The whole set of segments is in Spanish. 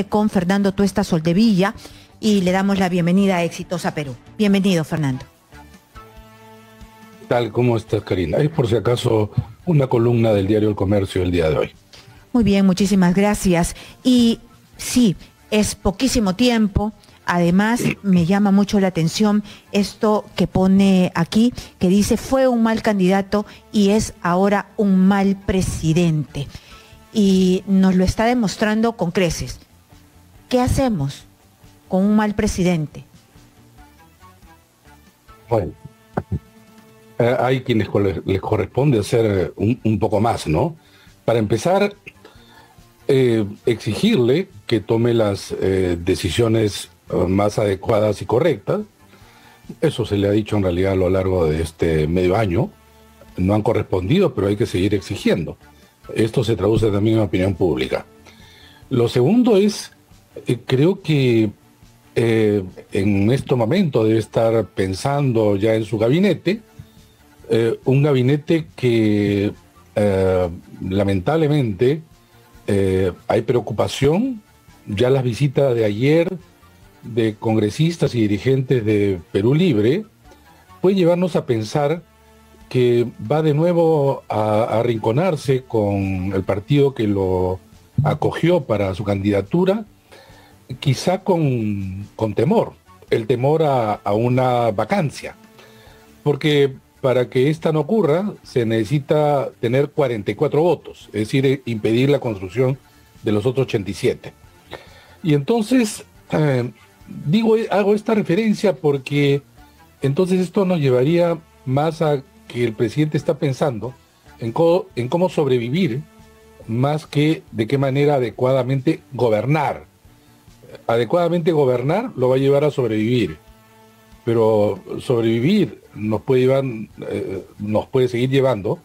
con Fernando Tuesta Soldevilla y le damos la bienvenida a Exitosa Perú. Bienvenido, Fernando. Tal, ¿cómo estás, Karina? Es por si acaso una columna del diario El Comercio el día de hoy. Muy bien, muchísimas gracias. Y sí, es poquísimo tiempo. Además, me llama mucho la atención esto que pone aquí, que dice fue un mal candidato y es ahora un mal presidente. Y nos lo está demostrando con creces. ¿Qué hacemos con un mal presidente? Bueno, hay quienes les corresponde hacer un poco más, ¿no? Para empezar, exigirle que tome las decisiones más adecuadas y correctas. Eso se le ha dicho en realidad a lo largo de este medio año. No han correspondido, pero hay que seguir exigiendo. Esto se traduce también en opinión pública. Lo segundo es, creo que en este momento debe estar pensando ya en su gabinete, un gabinete que lamentablemente hay preocupación. Ya las visitas de ayer de congresistas y dirigentes de Perú Libre puede llevarnos a pensar que va de nuevo a arrinconarse con el partido que lo acogió para su candidatura, quizá con temor, el temor a una vacancia, porque para que esta no ocurra se necesita tener 44 votos, es decir, impedir la construcción de los otros 87. Y entonces, hago esta referencia porque entonces esto nos llevaría más a que el presidente está pensando en cómo sobrevivir más que de qué manera adecuadamente gobernar. Adecuadamente gobernar lo va a llevar a sobrevivir, pero sobrevivir nos puede seguir llevando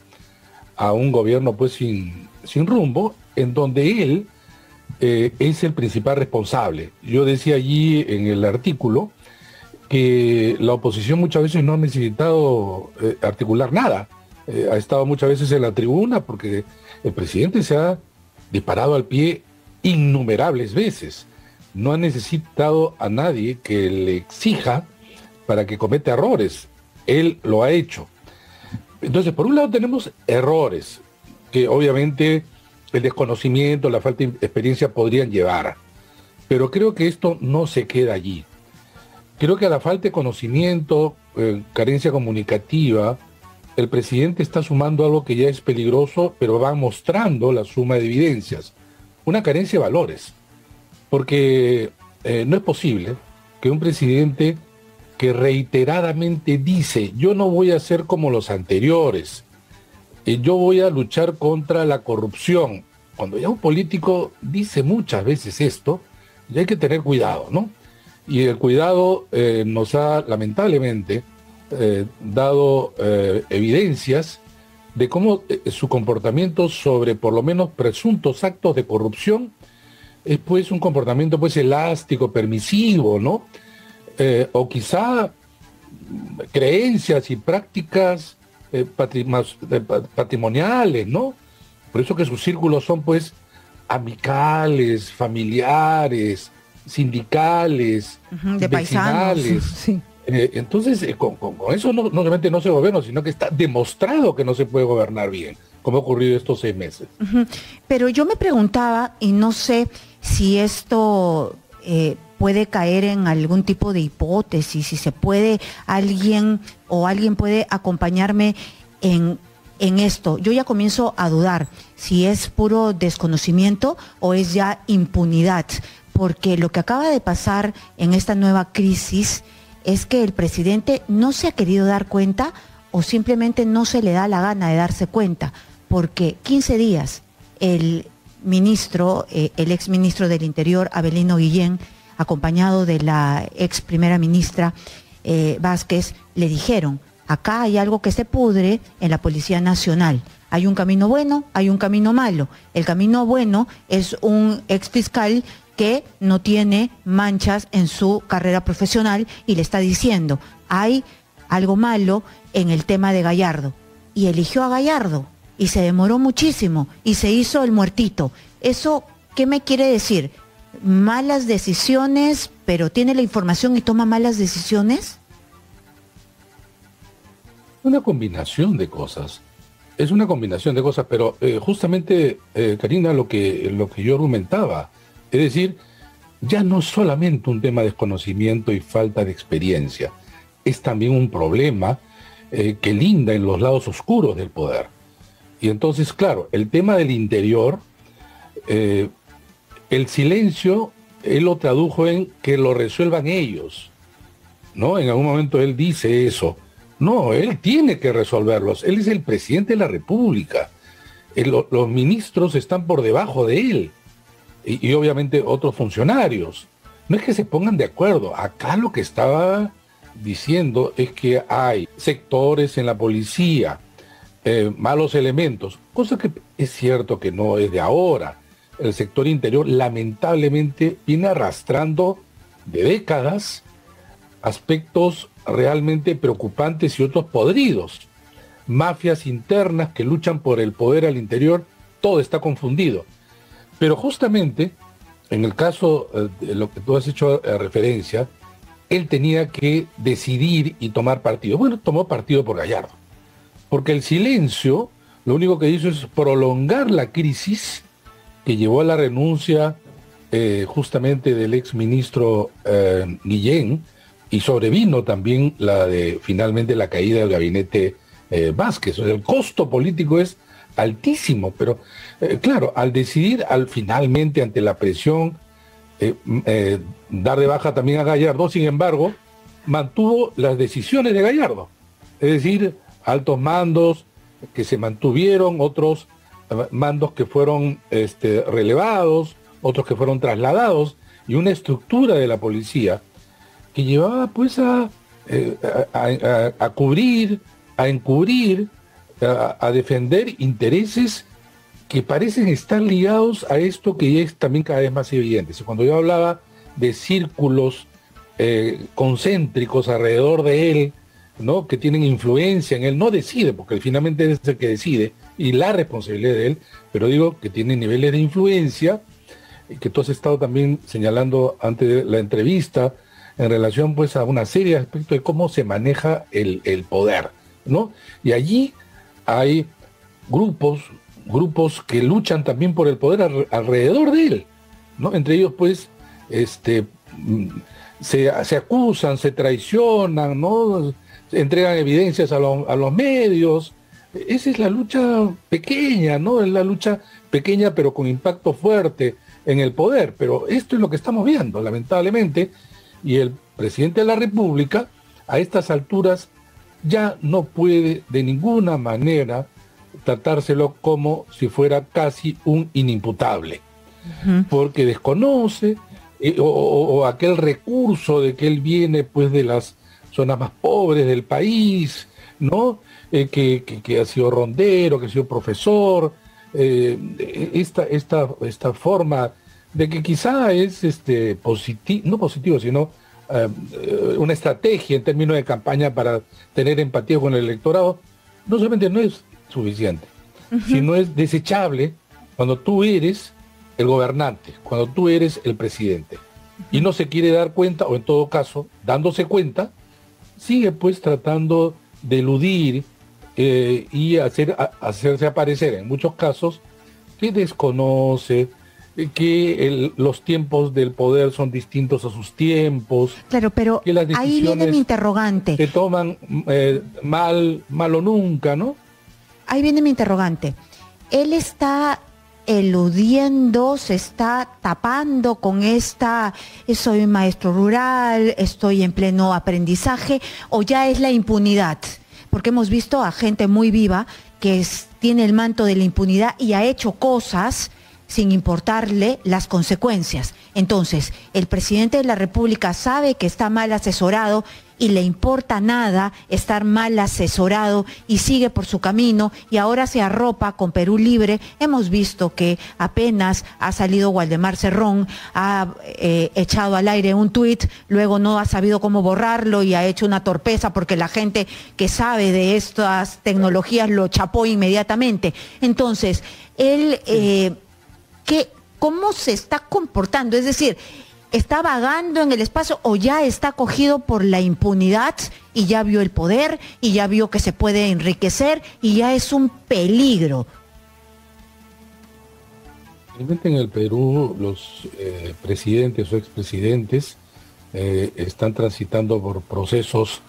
a un gobierno pues sin rumbo, en donde él es el principal responsable. Yo decía allí en el artículo que la oposición muchas veces no ha necesitado articular nada. Ha estado muchas veces en la tribuna porque el presidente se ha disparado al pie innumerables veces. No ha necesitado a nadie que le exija para que cometa errores. Él lo ha hecho. Entonces, por un lado tenemos errores que obviamente el desconocimiento, la falta de experiencia podrían llevar. Pero creo que esto no se queda allí. Creo que a la falta de conocimiento, carencia comunicativa, el presidente está sumando algo que ya es peligroso, pero va mostrando la suma de evidencias. Una carencia de valores. Porque no es posible que un presidente que reiteradamente dice, yo no voy a ser como los anteriores, yo voy a luchar contra la corrupción. Cuando ya un político dice muchas veces esto, ya hay que tener cuidado, ¿no? Y el cuidado nos ha lamentablemente dado evidencias de cómo su comportamiento sobre por lo menos presuntos actos de corrupción es pues un comportamiento pues elástico, permisivo, ¿no? O quizá creencias y prácticas patrimoniales, ¿no? Por eso que sus círculos son pues amicales, familiares, sindicales, de vecinales. paisanos, sí. Entonces, con eso no solamente no se gobierna, sino que está demostrado que no se puede gobernar bien, como ha ocurrido estos 6 meses. Pero yo me preguntaba, y no sé si esto puede caer en algún tipo de hipótesis, si se puede alguien puede acompañarme en esto. Yo ya comienzo a dudar si es puro desconocimiento o es ya impunidad, porque lo que acaba de pasar en esta nueva crisis es que el presidente no se ha querido dar cuenta o simplemente no se le da la gana de darse cuenta, porque 15 días el ex ministro del Interior, Avelino Guillén, acompañado de la ex primera ministra Vázquez, le dijeron, acá hay algo que se pudre en la Policía Nacional. Hay un camino bueno, hay un camino malo. El camino bueno es un ex fiscal que no tiene manchas en su carrera profesional y le está diciendo, hay algo malo en el tema de Gallardo. Y eligió a Gallardo y se demoró muchísimo y se hizo el muertito. ¿Eso qué me quiere decir? malas decisiones, pero tiene la información y toma malas decisiones? Una combinación de cosas. Es una combinación de cosas, pero justamente, Karina, lo que yo argumentaba, es decir, ya no es solamente un tema de desconocimiento y falta de experiencia, es también un problema que linda en los lados oscuros del poder. Y entonces, claro, el tema del interior, el silencio, él lo tradujo en que lo resuelvan ellos, ¿no? En algún momento él dice eso. No, él tiene que resolverlos. Él es el presidente de la República. Los ministros están por debajo de él. Y obviamente otros funcionarios. No es que se pongan de acuerdo. Acá lo que estaba diciendo es que hay sectores en la policía, malos elementos, cosa que es cierto que no es de ahora. El sector interior lamentablemente viene arrastrando de décadas aspectos realmente preocupantes y otros podridos. Mafias internas que luchan por el poder al interior, todo está confundido. Pero justamente, en el caso de lo que tú has hecho referencia, él tenía que decidir y tomar partido. Bueno, tomó partido por Gallardo. Porque el silencio, lo único que hizo es prolongar la crisis que llevó a la renuncia justamente del exministro Guillén, y sobrevino también finalmente la caída del gabinete Vázquez. O sea, el costo político es altísimo, pero claro, al decidir finalmente ante la presión dar de baja también a Gallardo, sin embargo, mantuvo las decisiones de Gallardo. Es decir, altos mandos que se mantuvieron, otros mandos que fueron relevados, otros que fueron trasladados, y una estructura de la policía que llevaba pues a cubrir, a encubrir, a defender intereses que parecen estar ligados a esto que ya es también cada vez más evidente. Cuando yo hablaba de círculos concéntricos alrededor de él, ¿no?, que tienen influencia en él, no decide, porque finalmente es el que decide, y la responsabilidad de él, pero digo que tiene niveles de influencia, que tú has estado también señalando antes de la entrevista, en relación pues a una serie de aspectos de cómo se maneja el poder, ¿no? Y allí hay grupos que luchan también por el poder alrededor de él, ¿no? Entre ellos pues se acusan, se traicionan, ¿no? Entregan evidencias a los medios. Esa es la lucha pequeña, ¿no? Es la lucha pequeña pero con impacto fuerte en el poder. Pero esto es lo que estamos viendo, lamentablemente. Y el presidente de la República, a estas alturas, ya no puede de ninguna manera tratárselo como si fuera casi un inimputable. Porque desconoce o aquel recurso de que él viene pues de las zonas más pobres del país, ¿no? Que ha sido rondero, que ha sido profesor, esta forma de que quizá es no positivo, sino una estrategia en términos de campaña para tener empatía con el electorado, no solamente no es suficiente, sino es desechable cuando tú eres el gobernante, cuando tú eres el presidente, y no se quiere dar cuenta, o en todo caso, dándose cuenta, sigue pues tratando de eludir y hacerse aparecer en muchos casos que desconoce, que los tiempos del poder son distintos a sus tiempos. Claro, pero que las ahí viene mi interrogante. Se toman mal o nunca, ¿no? Ahí viene mi interrogante. Él está eludiendo, se está tapando con soy maestro rural, estoy en pleno aprendizaje, o ya es la impunidad, porque hemos visto a gente muy viva que tiene el manto de la impunidad y ha hecho cosas sin importarle las consecuencias. Entonces, el presidente de la República sabe que está mal asesorado y le importa nada estar mal asesorado y sigue por su camino y ahora se arropa con Perú Libre. Hemos visto que apenas ha salido Waldemar Cerrón, ha echado al aire un tuit, luego no ha sabido cómo borrarlo y ha hecho una torpeza porque la gente que sabe de estas tecnologías lo chapó inmediatamente. Entonces, él... cómo se está comportando, es decir, ¿está vagando en el espacio o ya está cogido por la impunidad y ya vio el poder y ya vio que se puede enriquecer y ya es un peligro? Realmente en el Perú los presidentes o expresidentes están transitando por procesos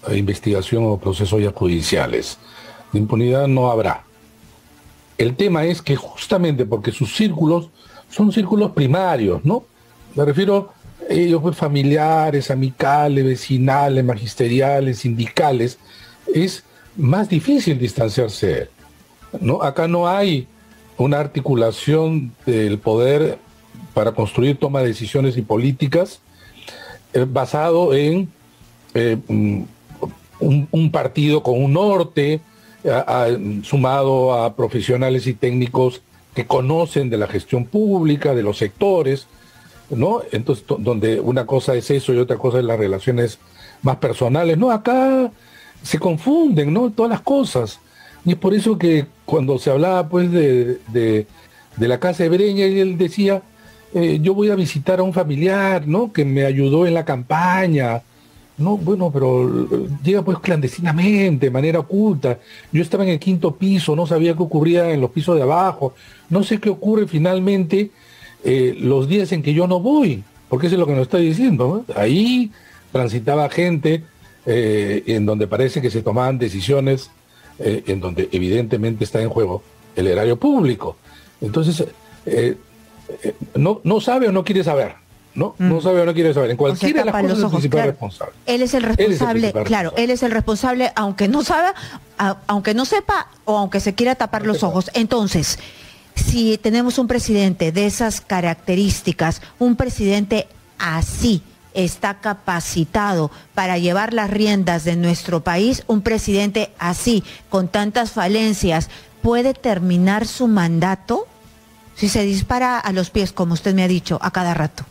de investigación o procesos ya judiciales. De impunidad no habrá. El tema es que justamente porque sus círculos son círculos primarios, ¿no? Me refiero a ellos, pues, familiares, amicales, vecinales, magisteriales, sindicales. Es más difícil distanciarse, ¿no? Acá no hay una articulación del poder para construir toma de decisiones y políticas basado en un partido con un norte, sumado a profesionales y técnicos que conocen de la gestión pública, de los sectores, ¿no? Entonces, donde una cosa es eso y otra cosa es las relaciones más personales. No, acá se confunden, ¿no? Todas las cosas. Y es por eso que cuando se hablaba, pues, de la casa de Breña, y él decía, yo voy a visitar a un familiar, ¿no?, que me ayudó en la campaña. No, bueno, pero llega pues clandestinamente, de manera oculta. Yo estaba en el 5º piso, no sabía qué ocurría en los pisos de abajo. No sé qué ocurre finalmente los días en que yo no voy, porque eso es lo que nos está diciendo, ¿no? Ahí transitaba gente en donde parece que se tomaban decisiones en donde evidentemente está en juego el erario público. Entonces, no sabe o no quiere saber. No sabe o no quiere saber. En cualquiera de las cosas es el principal responsable. Él es el responsable, claro, él es el responsable, aunque no sepa o aunque se quiera tapar los ojos. Entonces, si tenemos un presidente de esas características, un presidente así, está capacitado para llevar las riendas de nuestro país, un presidente así, con tantas falencias, ¿puede terminar su mandato si se dispara a los pies, como usted me ha dicho, a cada rato?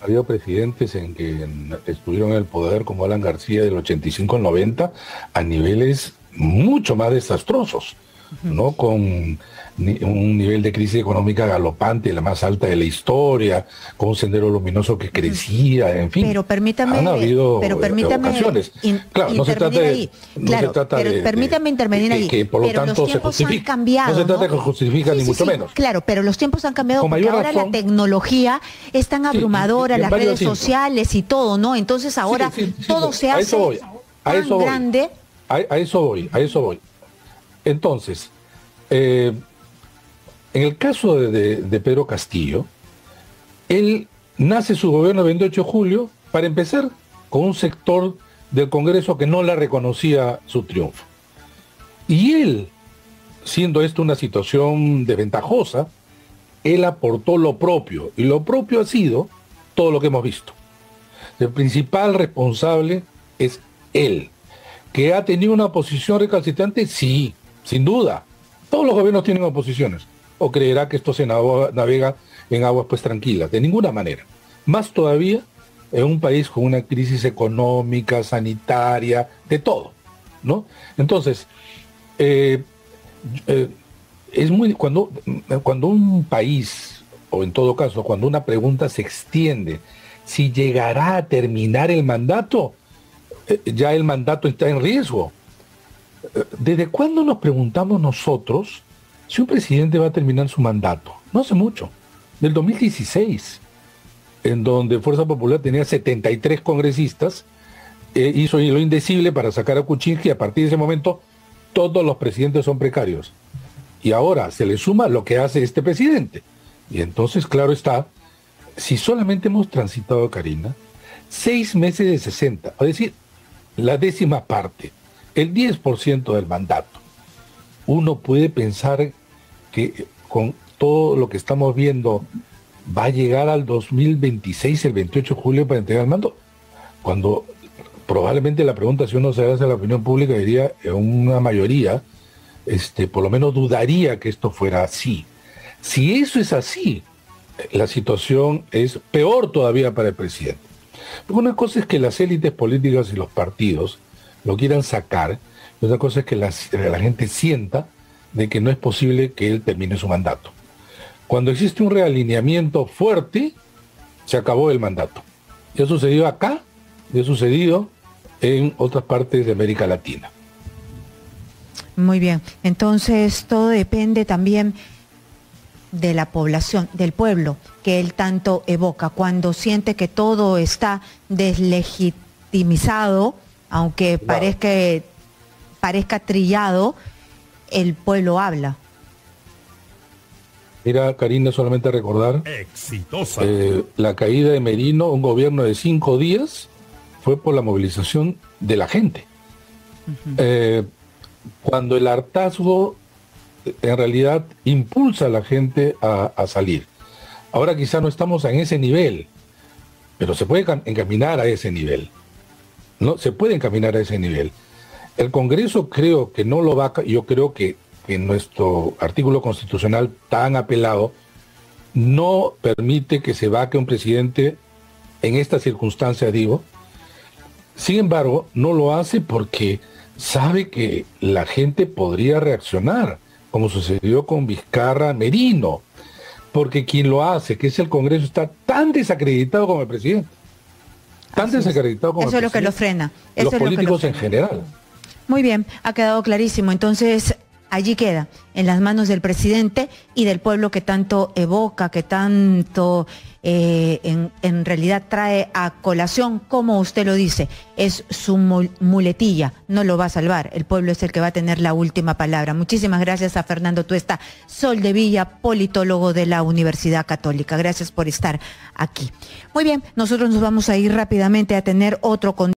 Ha habido presidentes en que estuvieron en el poder, como Alan García del 85 al 90, a niveles mucho más desastrosos, ¿no? Con un nivel de crisis económica galopante, la más alta de la historia, con un sendero luminoso que crecía, en fin. Pero permítame, han habido ocasiones. Claro, no se trata de... Claro, pero permítame intervenir ahí. Que por lo pero tanto los tiempos se han cambiado, no se trata de que justifica, ni mucho menos. Claro, pero los tiempos han cambiado porque ahora la tecnología es tan abrumadora, las redes sociales y todo, ¿no? Entonces ahora todo se hace tan grande. A eso voy. Entonces, en el caso de Pedro Castillo, él nace su gobierno el 28 de julio, para empezar, con un sector del Congreso que no le reconocía su triunfo. Y él, siendo esto una situación desventajosa, él aportó lo propio, y lo propio ha sido todo lo que hemos visto. El principal responsable es él. ¿Que ha tenido una oposición recalcitrante? Sí, sin duda. Todos los gobiernos tienen oposiciones. ¿O creerá que esto se navega en aguas pues tranquilas? De ninguna manera. Más todavía en un país con una crisis económica, sanitaria, de todo, ¿no? Entonces, es muy cuando un país, o en todo caso, cuando una pregunta se extiende, si llegará a terminar el mandato, ya el mandato está en riesgo. ¿Desde cuándo nos preguntamos nosotros si un presidente va a terminar su mandato? No hace mucho, del 2016, en donde Fuerza Popular tenía 73 congresistas, hizo lo indecible para sacar a Kuczynski, y a partir de ese momento todos los presidentes son precarios. Y ahora se le suma lo que hace este presidente. Y entonces, claro está, si solamente hemos transitado, Karina, 6 meses de 60, es decir, la 10ª parte, el 10% del mandato, uno puede pensar que con todo lo que estamos viendo va a llegar al 2026, el 28 de julio, para entregar el mando, cuando probablemente la pregunta, si uno se hace a la opinión pública, diría una mayoría, por lo menos dudaría que esto fuera así. Si eso es así, la situación es peor todavía para el presidente. Porque una cosa es que las élites políticas y los partidos lo quieran sacar, y otra cosa es que la gente sienta de que no es posible que él termine su mandato. Cuando existe un realineamiento fuerte, se acabó el mandato. Y ha sucedido acá, y ha sucedido en otras partes de América Latina. Muy bien, entonces todo depende también de la población, del pueblo que él tanto evoca, cuando siente que todo está deslegitimizado, aunque Claro. parezca trillado, el pueblo habla. Mira, Karina, solamente recordar, Exitosa. la caída de Merino, un gobierno de 5 días, fue por la movilización de la gente. Cuando el hartazgo en realidad impulsa a la gente a salir. Ahora quizá no estamos en ese nivel, pero se puede encaminar a ese nivel. ¿No? Se puede encaminar a ese nivel. El Congreso creo que no lo va a... Yo creo que nuestro artículo constitucional tan apelado no permite que se vaque un presidente en esta circunstancia, digo. Sin embargo, no lo hace porque sabe que la gente podría reaccionar, como sucedió con Vizcarra Merino, porque quien lo hace, que es el Congreso, está tan desacreditado como el presidente. Tan desacreditado como el presidente. Eso es lo que lo frena. Los políticos en general. Muy bien, ha quedado clarísimo. Entonces, allí queda, en las manos del presidente y del pueblo que tanto evoca, que tanto en realidad trae a colación, como usted lo dice, es su muletilla, no lo va a salvar, el pueblo es el que va a tener la última palabra. Muchísimas gracias a Fernando Tuesta, Soldevilla, politólogo de la Universidad Católica. Gracias por estar aquí. Muy bien, nosotros nos vamos a ir rápidamente a tener otro contacto.